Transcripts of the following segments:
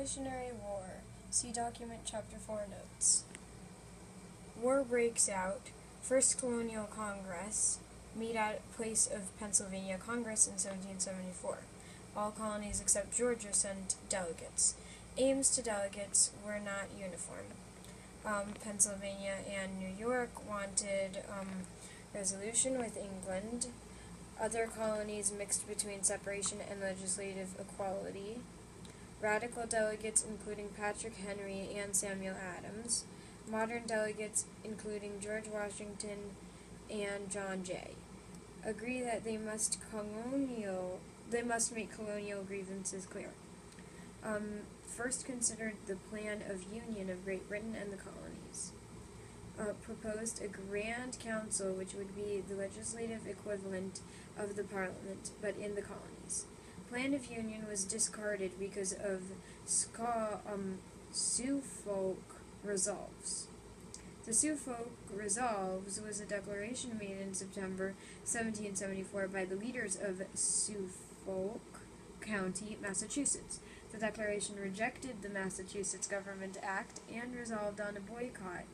Revolutionary War. See document chapter 4 notes. War breaks out. First Colonial Congress meet at place of Pennsylvania Congress in 1774. All colonies except Georgia sent delegates. Aims to delegates were not uniform. Pennsylvania and New York wanted resolution with England. Other colonies mixed between separation and legislative equality. Radical delegates including Patrick Henry and Samuel Adams. Modern delegates including George Washington and John Jay. Agree that they must make colonial grievances clear. First considered the plan of union of Great Britain and the colonies. Proposed a Grand Council, which would be the legislative equivalent of the Parliament, but in the colonies. Plan of union was discarded because of Suffolk Resolves. The Suffolk Resolves was a declaration made in September 1774 by the leaders of Suffolk County, Massachusetts. The declaration rejected the Massachusetts Government Act and resolved on a boycott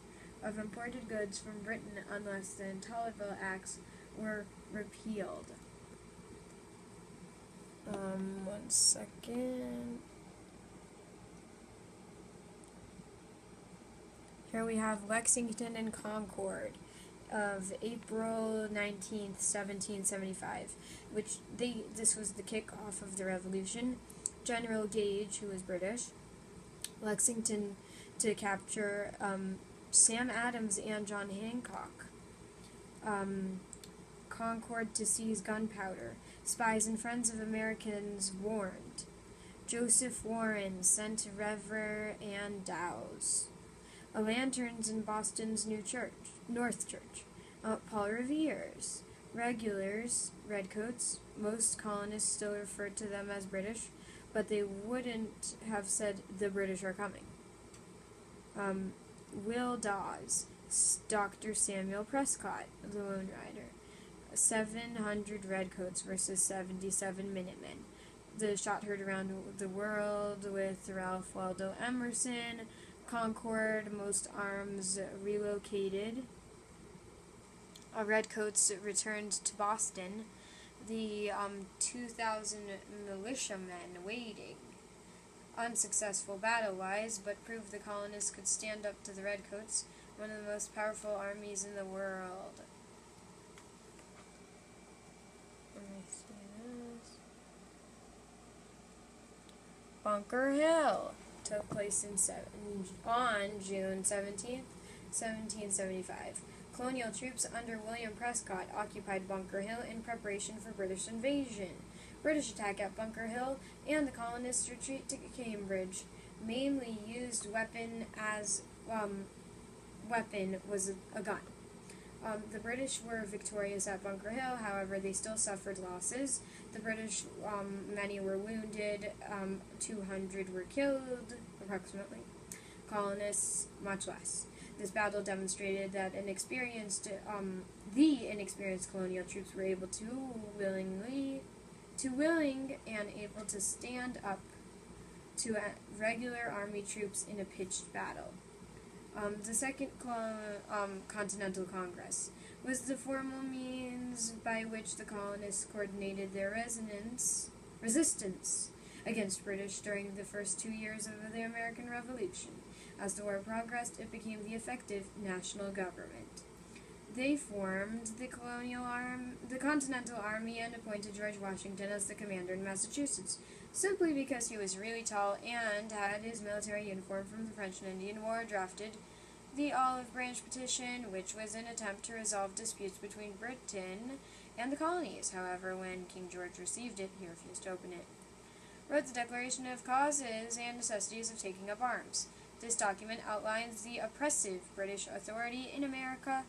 of imported goods from Britain unless the intolerable acts were repealed. One second. Here we have Lexington and Concord of April 19th, 1775, this was the kickoff of the Revolution. General Gage, who was British, Lexington to capture Sam Adams and John Hancock. Concord to seize gunpowder. Spies and friends of Americans warned. Joseph Warren sent to Rever and Dow's. Lanterns in Boston's North Church. Paul Revere's. Regulars, redcoats. Most colonists still referred to them as British, but they wouldn't have said the British are coming. Will Dawes, Dr. Samuel Prescott, the Lone Rider. 700 redcoats versus 77 Minutemen. The shot heard around the world with Ralph Waldo Emerson. Concord, most arms relocated. Redcoats returned to Boston. The 2,000 militiamen waiting. Unsuccessful battle-wise, but proved the colonists could stand up to the Redcoats, one of the most powerful armies in the world. Let me see this. Bunker Hill took place on June 17th, 1775. Colonial troops under William Prescott occupied Bunker Hill in preparation for British invasion. British attack at Bunker Hill and the colonists' retreat to Cambridge. Mainly used weapon was a gun. The British were victorious at Bunker Hill, however, they still suffered losses. The British, many were wounded, 200 were killed, approximately. Colonists, much less. This battle demonstrated that the inexperienced colonial troops were able willing and able to stand up to regular army troops in a pitched battle. The Second Continental Congress was the formal means by which the colonists coordinated their resistance against British during the first 2 years of the American Revolution. As the war progressed, it became the effective national government. They formed the Continental Army and appointed George Washington as the commander in Massachusetts, simply because he was really tall and had his military uniform from the French and Indian War. Drafted the Olive Branch Petition, which was an attempt to resolve disputes between Britain and the colonies. However, when King George received it, he refused to open it. Wrote the Declaration of Causes and Necessities of Taking Up Arms. This document outlines the oppressive British authority in America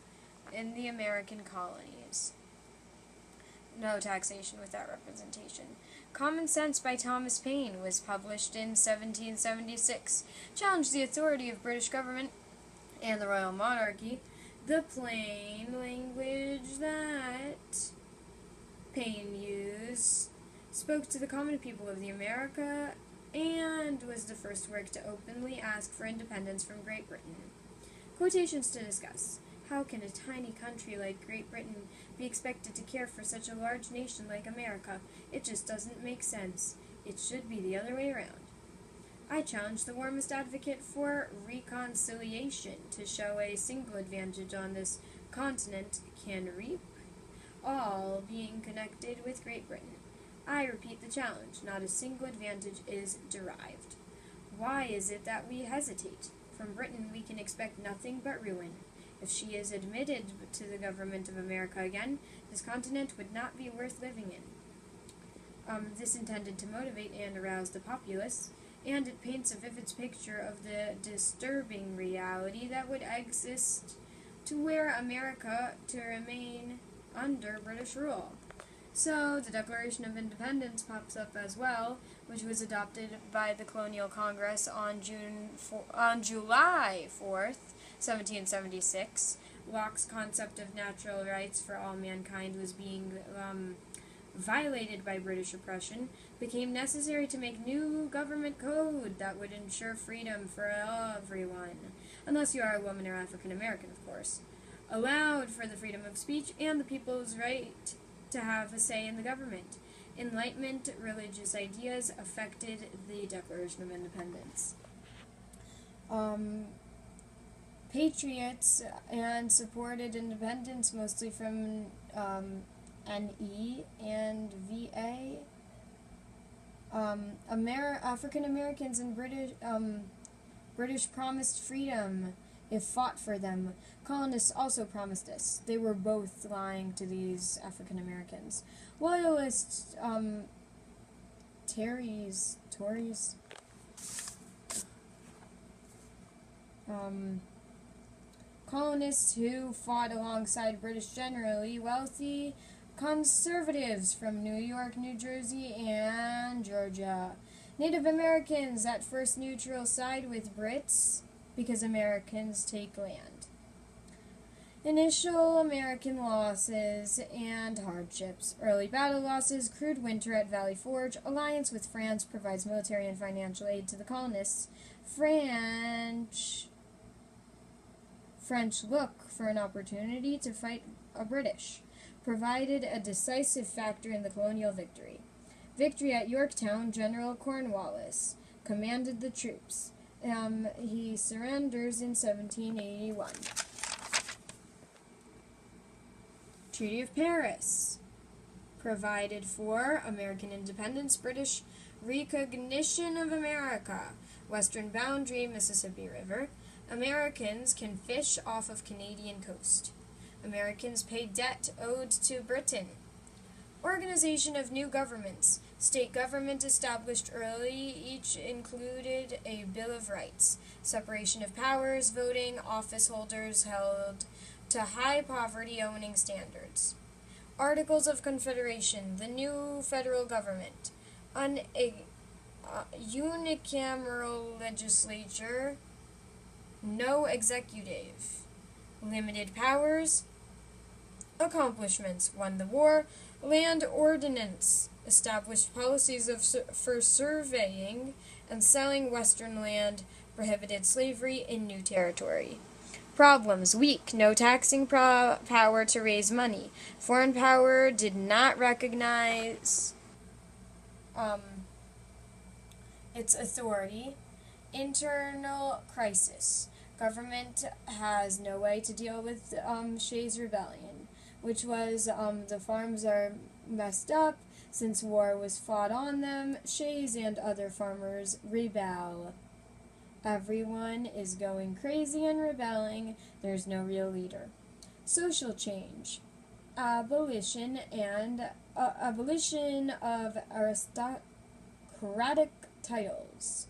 in the American colonies. No taxation without representation. Common Sense by Thomas Paine was published in 1776. Challenged the authority of British government and the royal monarchy. The plain language that Paine used spoke to the common people of the America and was the first work to openly ask for independence from Great Britain. Quotations to discuss. How can a tiny country like Great Britain be expected to care for such a large nation like America? It just doesn't make sense. It should be the other way around. I challenge the warmest advocate for reconciliation to show a single advantage on this continent can reap, all being connected with Great Britain. I repeat the challenge. Not a single advantage is derived. Why is it that we hesitate? From Britain we can expect nothing but ruin. If she is admitted to the government of America again, this continent would not be worth living in. This intended to motivate and arouse the populace, and it paints a vivid picture of the disturbing reality that would exist to where America to remain under British rule. So the Declaration of Independence pops up as well, which was adopted by the Colonial Congress on July 4th, 1776. Locke's concept of natural rights for all mankind was being violated by British oppression, became necessary to make new government code that would ensure freedom for everyone, unless you are a woman or African American, of course, allowed for the freedom of speech and the people's right to have a say in the government. Enlightenment religious ideas affected the Declaration of Independence. Patriots and supported independence mostly from NE and VA. African Americans and British promised freedom if fought for them. Colonists also promised this. They were both lying to these African Americans. Loyalists, Tories, colonists who fought alongside British generally wealthy conservatives from New York, New Jersey, and Georgia. Native Americans at first neutral side with Brits because Americans take land. Initial American losses and hardships. Early battle losses, crude winter at Valley Forge. Alliance with France provides military and financial aid to the colonists. French look for an opportunity to fight a British. Provided a decisive factor in the colonial victory. Victory at Yorktown, General Cornwallis commanded the troops. He surrenders in 1781. Treaty of Paris provided for American independence, British recognition of America, western boundary, Mississippi River. Americans can fish off of Canadian coast. Americans pay debt owed to Britain. Organization of new governments. State government established early, each included a Bill of Rights. Separation of powers, voting, office holders held to high poverty owning standards. Articles of Confederation, the new federal government. Unicameral legislature, no executive. Limited powers. Accomplishments, won the war. Land ordinance, established policies for surveying and selling western land, prohibited slavery in new territory. Problems, weak, no taxing power to raise money. Foreign power did not recognize its authority. Internal crisis. Government has no way to deal with Shays' rebellion, which was the farms are messed up since war was fought on them. Shays and other farmers rebel. Everyone is going crazy and rebelling. There's no real leader. Social change. Abolition of aristocratic titles.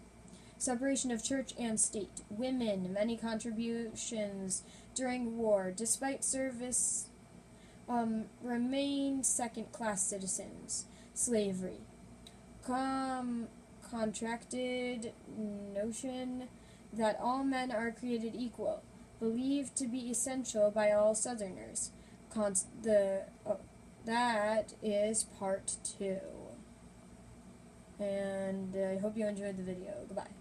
Separation of church and state. Women, many contributions during war, despite service, remain second-class citizens. Slavery. Contracted notion that all men are created equal, believed to be essential by all Southerners. That is part 2. and I hope you enjoyed the video. Goodbye.